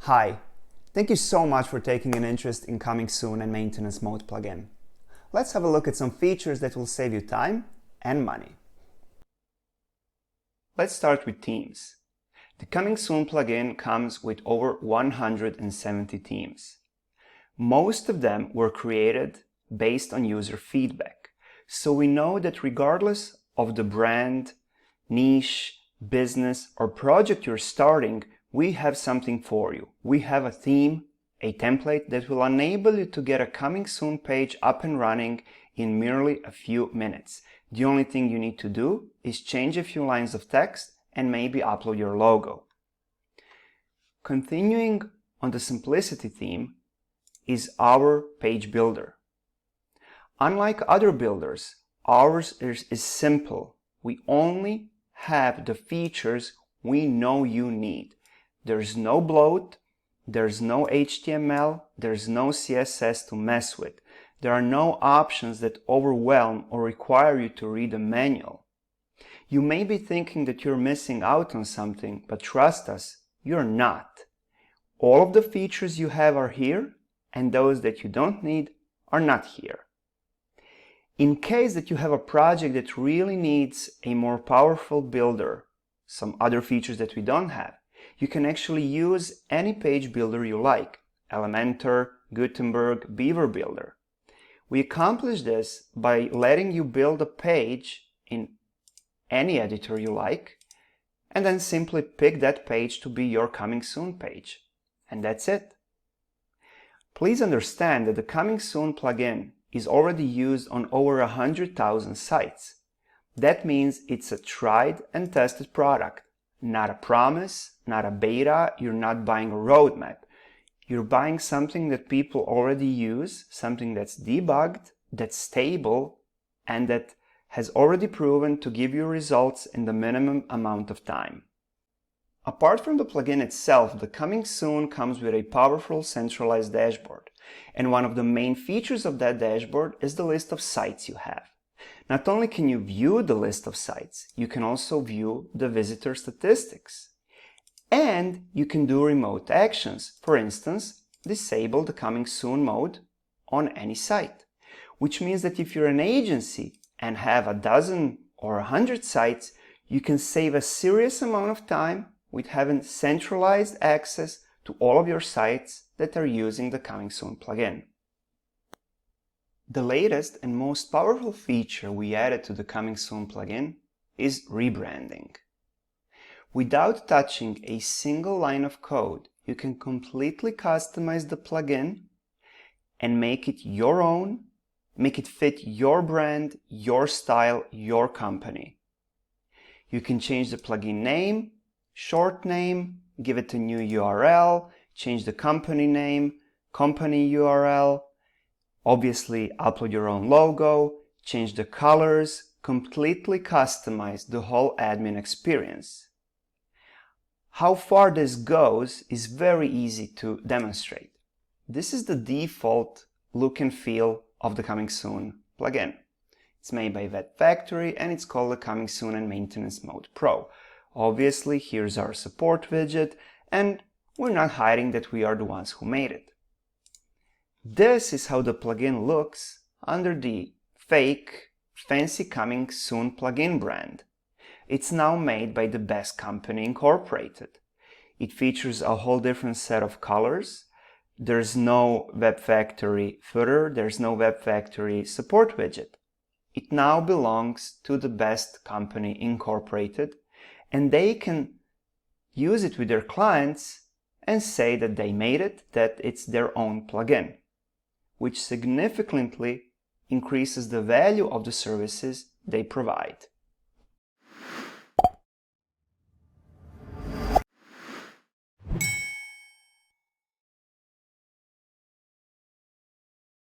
Hi, thank you so much for taking an interest in Coming Soon and Maintenance Mode plugin. Let's have a look at some features that will save you time and money. Let's start with themes. The Coming Soon plugin comes with over 170 themes. Most of them were created based on user feedback, so we know that regardless of the brand, niche, business, or project you're starting, we have something for you. We have a theme, a template that will enable you to get a Coming Soon page up and running in merely a few minutes. The only thing you need to do is change a few lines of text and maybe upload your logo. Continuing on the simplicity theme is our page builder. Unlike other builders, ours is simple. We only have the features we know you need. There's no bloat, there's no HTML, there's no CSS to mess with. There are no options that overwhelm or require you to read a manual. You may be thinking that you're missing out on something, but trust us, you're not. All of the features you have are here, and those that you don't need are not here. In case that you have a project that really needs a more powerful builder, some other features that we don't have, you can actually use any page builder you like, Elementor, Gutenberg, Beaver Builder. We accomplish this by letting you build a page in any editor you like, and then simply pick that page to be your Coming Soon page. And that's it. Please understand that the Coming Soon plugin is already used on over 100,000 sites. That means it's a tried and tested product. Not a promise, not a beta, you're not buying a roadmap. You're buying something that people already use, something that's debugged, that's stable, and that has already proven to give you results in the minimum amount of time. Apart from the plugin itself, the Coming Soon comes with a powerful centralized dashboard. And one of the main features of that dashboard is the list of sites you have. Not only can you view the list of sites, you can also view the visitor statistics. And you can do remote actions. For instance, disable the Coming Soon mode on any site. Which means that if you're an agency and have a dozen or 100 sites, you can save a serious amount of time with having centralized access to all of your sites that are using the Coming Soon plugin. The latest and most powerful feature we added to the Coming Soon plugin is rebranding. Without touching a single line of code, you can completely customize the plugin and make it your own, make it fit your brand, your style, your company. You can change the plugin name, short name, give it a new URL, change the company name, company URL, obviously upload your own logo, change the colors, completely customize the whole admin experience. How far this goes is very easy to demonstrate. This is the default look and feel of the Coming Soon plugin. It's made by Web Factory and it's called the Coming Soon and Maintenance Mode Pro. Obviously, here's our support widget, and we're not hiding that we are the ones who made it. This is how the plugin looks under the fake, fancy Coming Soon plugin brand. It's now made by the Best Company Incorporated. It features a whole different set of colors. There's no Web Factory footer, there's no Web Factory support widget. It now belongs to the Best Company Incorporated, and they can use it with their clients and say that they made it, that it's their own plugin, which significantly increases the value of the services they provide.